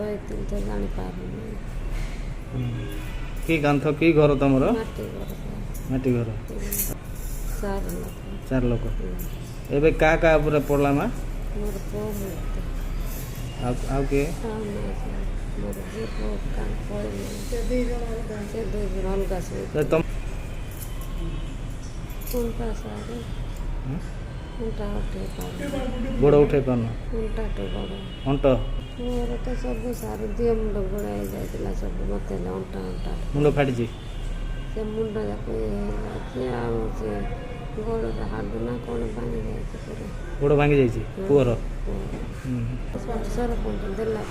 ଶୋଇଥିଲି ତ ଜାଣିପାରୁନି। କି କାନ୍ଥ କି ଘର ତମର? ମାଟି ଘର ମାଟି ଘର। ଚାରି ଲୋକ। 4 ଲୋକ। ଏବେ କାହା ଉପରେ ପଡ଼ିଲା ମା? ମୋର ପୁଅ ମୂର୍ତ୍ତି ଆଉ କିଏ? ମୋର ଝିଅ ପୁଅ କାମ ପଳେଇଲେ ସେ 2 ଜଣ ଅଲଗା ଶୋଇଥିଲେ। ଅଣ୍ଟା ସାରେ ଅଣ୍ଟା ଉଠେଇ ପାରୁନି। ଗୋଡ଼ ଉଠେଇ ପାରୁନ? ଅଣ୍ଟାଠୁ ବଡ଼ ଅଣ୍ଟ ମୋର ତ ସବୁ ସାର ଦିଅ ମୁଣ୍ଡ ଗୋଡ଼ା ହେଇଯାଇଥିଲା ସବୁ ମୋତେ ହେଲେ ଅଣ୍ଟା ମୁଣ୍ଡ ଫାଟିଛି? ସେ ମୁଣ୍ଡ ଯାକ ହେଇଯାଇଛି ଆଉ ସେ ଗୋଡ଼ର ହାଡ଼ ନା କ'ଣ ଭାଙ୍ଗି ଯାଇଛି ପୁରା। ଗୋଡ଼ ଭାଙ୍ଗି ଯାଇଛି ପୁଅର? ସରପଞ୍ଚ ଦେଲା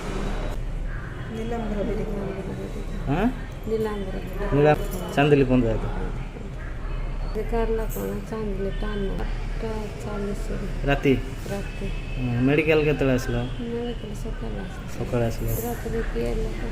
ନୀଲା ଚାନ୍ଦିଲି ପଞ୍ଚାୟତ। କାରଲା କ'ଣ ଚାନ୍ଦିଲି ଟାଣ 8:40 ରାତି? ମେଡ଼ିକାଲ କେତେବେଳେ ଆସିଲ? ମେଡ଼ିକାଲ ସକାଳେ ସକାଳେ ଆସିଲ। ରାତିରେ କିଏ ଲୋକ